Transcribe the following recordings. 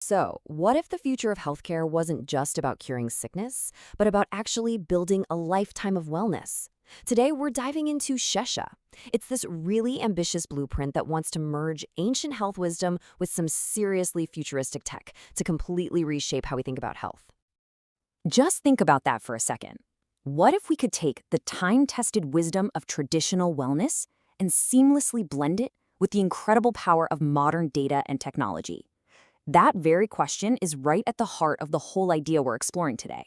So, what if the future of healthcare wasn't just about curing sickness, but about actually building a lifetime of wellness? Today, we're diving into SHESHA. It's this really ambitious blueprint that wants to merge ancient health wisdom with some seriously futuristic tech to completely reshape how we think about health. Just think about that for a second. What if we could take the time-tested wisdom of traditional wellness and seamlessly blend it with the incredible power of modern data and technology? That very question is right at the heart of the whole idea we're exploring today.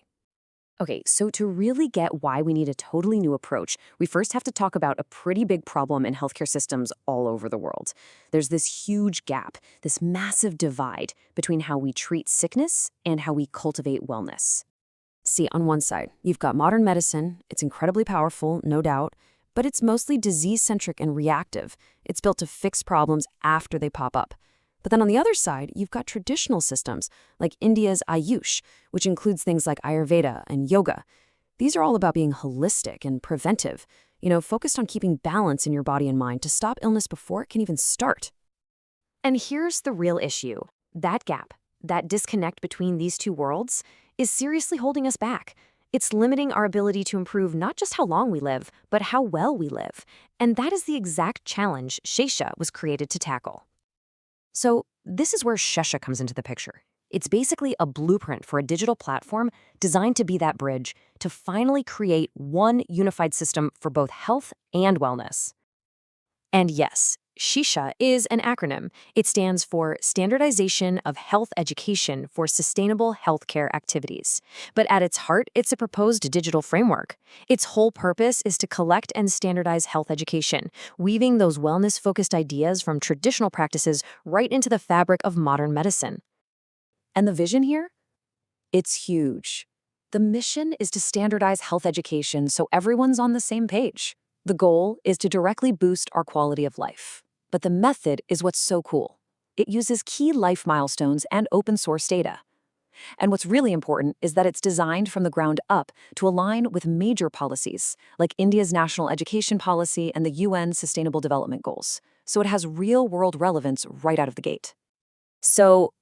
Okay, so to really get why we need a totally new approach, we first have to talk about a pretty big problem in healthcare systems all over the world. There's this huge gap, this massive divide between how we treat sickness and how we cultivate wellness. See, on one side, you've got modern medicine. It's incredibly powerful, no doubt, but it's mostly disease-centric and reactive. It's built to fix problems after they pop up. But then on the other side, you've got traditional systems like India's Ayush, which includes things like Ayurveda and yoga. These are all about being holistic and preventive, focused on keeping balance in your body and mind to stop illness before it can even start. And here's the real issue. That gap, that disconnect between these two worlds, is seriously holding us back. It's limiting our ability to improve not just how long we live, but how well we live. And that is the exact challenge SHESHA was created to tackle. So this is where SHESHA comes into the picture. It's basically a blueprint for a digital platform designed to be that bridge to finally create one unified system for both health and wellness. And yes, SHESHA is an acronym. It stands for Standardization of Health Education for Sustainable Healthcare Activities. But at its heart, it's a proposed digital framework. Its whole purpose is to collect and standardize health education, weaving those wellness-focused ideas from traditional practices right into the fabric of modern medicine. And the vision here? It's huge. The mission is to standardize health education so everyone's on the same page. The goal is to directly boost our quality of life. But the method is what's so cool. It uses key life milestones and open source data. And what's really important is that it's designed from the ground up to align with major policies, like India's National Education Policy and the UN Sustainable Development Goals. So it has real-world relevance right out of the gate. So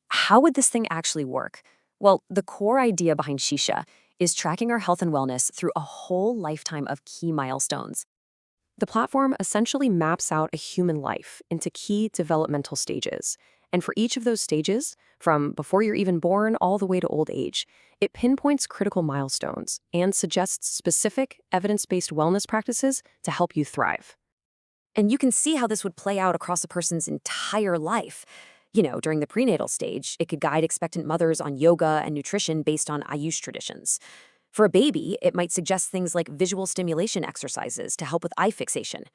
how would this thing actually work? Well, the core idea behind SHESHA is tracking our health and wellness through a whole lifetime of key milestones. The platform essentially maps out a human life into key developmental stages. And for each of those stages, from before you're even born all the way to old age, it pinpoints critical milestones and suggests specific evidence-based wellness practices to help you thrive. And you can see how this would play out across a person's entire life. During the prenatal stage, it could guide expectant mothers on yoga and nutrition based on Ayush traditions. For a baby, it might suggest things like visual stimulation exercises to help with eye fixation.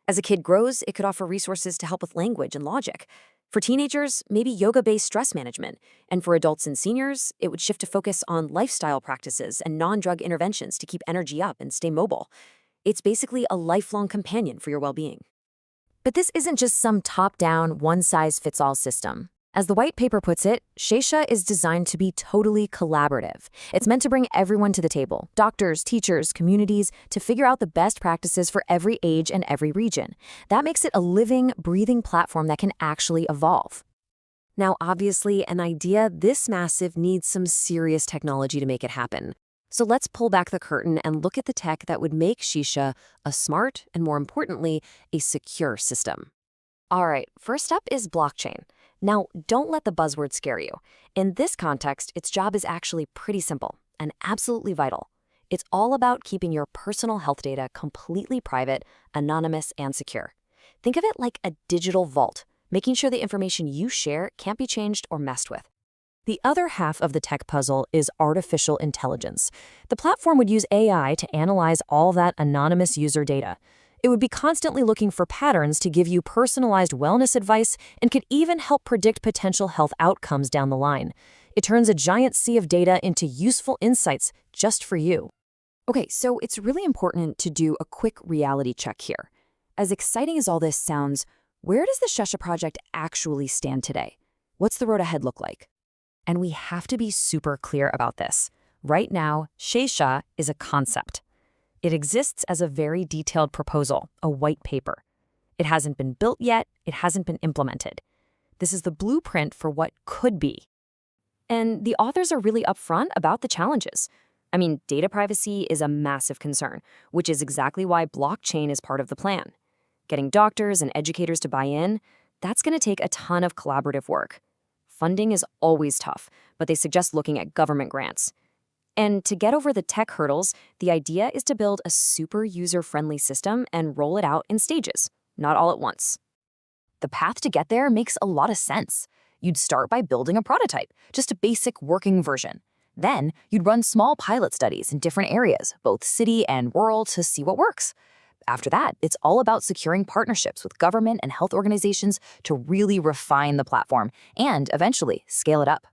As a kid grows, it could offer resources to help with language and logic. For teenagers, maybe yoga-based stress management. And for adults and seniors, it would shift to focus on lifestyle practices and non-drug interventions to keep energy up and stay mobile. It's basically a lifelong companion for your well-being. But this isn't just some top-down, one-size-fits-all system. As the white paper puts it, SHESHA is designed to be totally collaborative. It's meant to bring everyone to the table, doctors, teachers, communities, to figure out the best practices for every age and every region. That makes it a living, breathing platform that can actually evolve. Now, obviously, an idea this massive needs some serious technology to make it happen. So let's pull back the curtain and look at the tech that would make SHESHA a smart and, more importantly, a secure system. All right, first up is blockchain. Now, don't let the buzzword scare you. In this context, its job is actually pretty simple and absolutely vital. It's all about keeping your personal health data completely private, anonymous, and secure. Think of it like a digital vault, making sure the information you share can't be changed or messed with. The other half of the tech puzzle is artificial intelligence. The platform would use AI to analyze all that anonymous user data. It would be constantly looking for patterns to give you personalized wellness advice and could even help predict potential health outcomes down the line. It turns a giant sea of data into useful insights just for you. Okay, so it's really important to do a quick reality check here. As exciting as all this sounds, where does the SHESHA project actually stand today? What's the road ahead look like? And we have to be super clear about this. Right now, SHESHA is a concept. It exists as a very detailed proposal, a white paper. It hasn't been built yet, it hasn't been implemented. This is the blueprint for what could be. And the authors are really upfront about the challenges. I mean, data privacy is a massive concern, which is exactly why blockchain is part of the plan. Getting doctors and educators to buy in, that's going to take a ton of collaborative work. Funding is always tough, but they suggest looking at government grants. And to get over the tech hurdles, the idea is to build a super user-friendly system and roll it out in stages, not all at once. The path to get there makes a lot of sense. You'd start by building a prototype, just a basic working version. Then, you'd run small pilot studies in different areas, both city and rural, to see what works. After that, it's all about securing partnerships with government and health organizations to really refine the platform and, eventually, scale it up.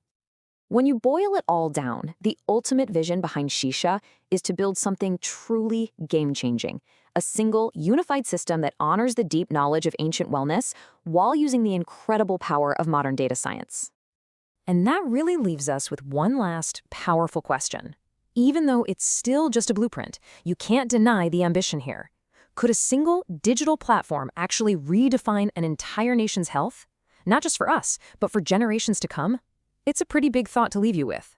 When you boil it all down, the ultimate vision behind SHESHA is to build something truly game-changing, a single, unified system that honors the deep knowledge of ancient wellness while using the incredible power of modern data science. And that really leaves us with one last, powerful question. Even though it's still just a blueprint, you can't deny the ambition here. Could a single digital platform actually redefine an entire nation's health? Not just for us, but for generations to come? It's a pretty big thought to leave you with.